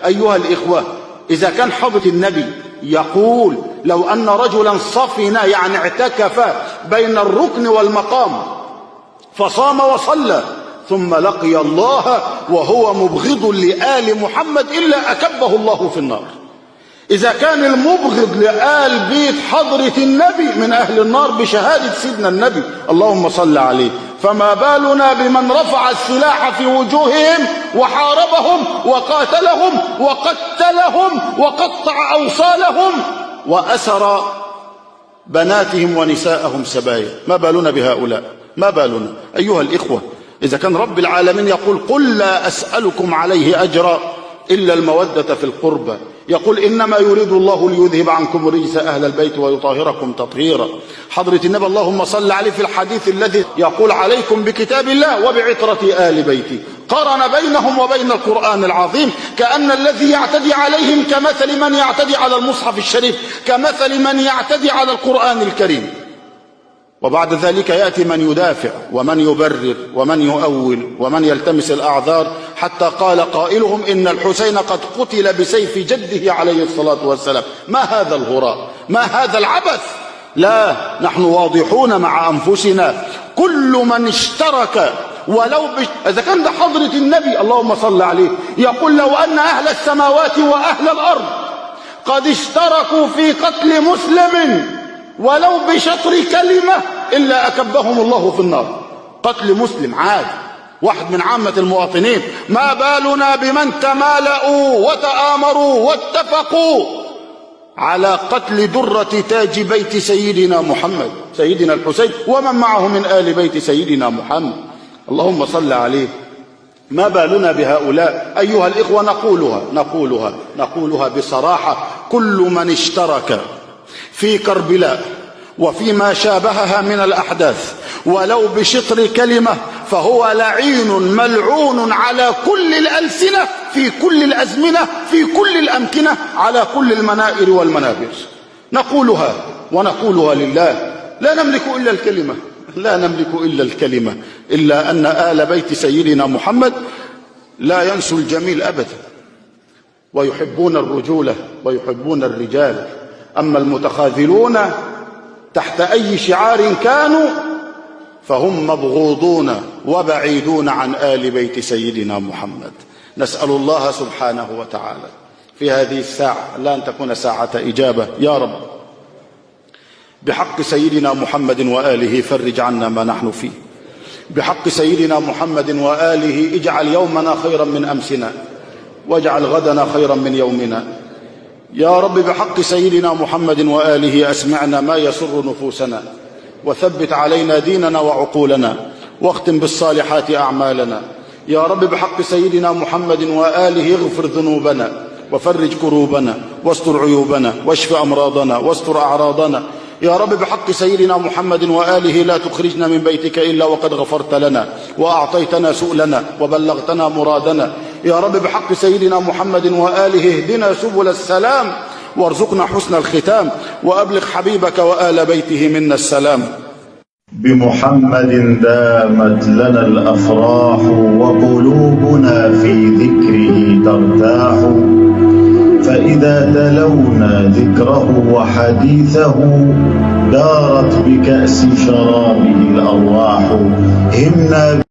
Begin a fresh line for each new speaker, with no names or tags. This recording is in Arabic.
أيها الإخوة، إذا كان حضرة النبي يقول لو أن رجلا صفن يعني اعتكف بين الركن والمقام فصام وصلى ثم لقي الله وهو مبغض لآل محمد إلا أكبه الله في النار، إذا كان المبغض لآل بيت حضرة النبي من أهل النار بشهادة سيدنا النبي اللهم صل عليه، فما بالنا بمن رفع السلاح في وجوههم وحاربهم وقاتلهم وقتلهم وقطع أوصالهم وأسر بناتهم ونساءهم سبايا؟ ما بالنا بهؤلاء؟ ما بالنا؟ أيها الإخوة، إذا كان رب العالمين يقول قل لا أسألكم عليه أجرا إلا المودة في القربى، يقول إنما يريد الله ليذهب عنكم رجس أهل البيت ويطهركم تطهيرا. حضرة النبي اللهم صل عليه في الحديث الذي يقول عليكم بكتاب الله وبعطرة آل بيتي، قارن بينهم وبين القرآن العظيم، كأن الذي يعتدي عليهم كمثل من يعتدي على المصحف الشريف، كمثل من يعتدي على القرآن الكريم. وبعد ذلك يأتي من يدافع ومن يبرر ومن يؤول ومن يلتمس الأعذار، حتى قال قائلهم إن الحسين قد قتل بسيف جده عليه الصلاة والسلام. ما هذا الهراء؟ ما هذا العبث؟ لا، نحن واضحون مع أنفسنا، كل من اشترك ولو إذا كان ده حضرة النبي اللهم صل عليه يقول لو أن أهل السماوات وأهل الأرض قد اشتركوا في قتل مسلم ولو بشطر كلمة إلا أكبهم الله في النار. قتل مسلم عادي، واحد من عامة المواطنين، ما بالنا بمن تمالؤوا وتآمروا واتفقوا على قتل درة تاج بيت سيدنا محمد سيدنا الحسين ومن معه من آل بيت سيدنا محمد اللهم صل عليه. ما بالنا بهؤلاء؟ أيها الإخوة، نقولها بصراحة، كل من اشترك في كربلاء وفيما شابهها من الأحداث ولو بشطر كلمة فهو لعين ملعون على كل الألسنة في كل الأزمنة في كل الأمكنة على كل المنائر والمنابر. نقولها ونقولها لله، لا نملك إلا الكلمة، إلا أن آل بيت سيدنا محمد لا ينسوا الجميل أبدا، ويحبون الرجولة ويحبون الرجال. أما المتخاذلون تحت أي شعار كانوا فهم مبغوضون وبعيدون عن آل بيت سيدنا محمد. نسأل الله سبحانه وتعالى في هذه الساعة لا أن تكون ساعة إجابة، يا رب بحق سيدنا محمد وآله فرج عنا ما نحن فيه، بحق سيدنا محمد وآله اجعل يومنا خيرا من أمسنا واجعل غدنا خيرا من يومنا، يا رب بحق سيدنا محمد وآله أسمعنا ما يسر نفوسنا، وثبت علينا ديننا وعقولنا، واختم بالصالحات أعمالنا، يا رب بحق سيدنا محمد وآله اغفر ذنوبنا وفرج كروبنا واستر عيوبنا واشف أمراضنا واستر أعراضنا، يا رب بحق سيدنا محمد وآله لا تخرجنا من بيتك إلا وقد غفرت لنا وأعطيتنا سؤلنا وبلغتنا مرادنا، يا رب بحق سيدنا محمد وآله اهدنا سبل السلام وارزقنا حسن الختام، وأبلغ حبيبك وآل بيته منا السلام.
بمحمد دامت لنا الأفراح وقلوبنا في ذكره ترتاح، فإذا تلونا ذكره وحديثه دارت بكأس شرابه الأرواح. همنا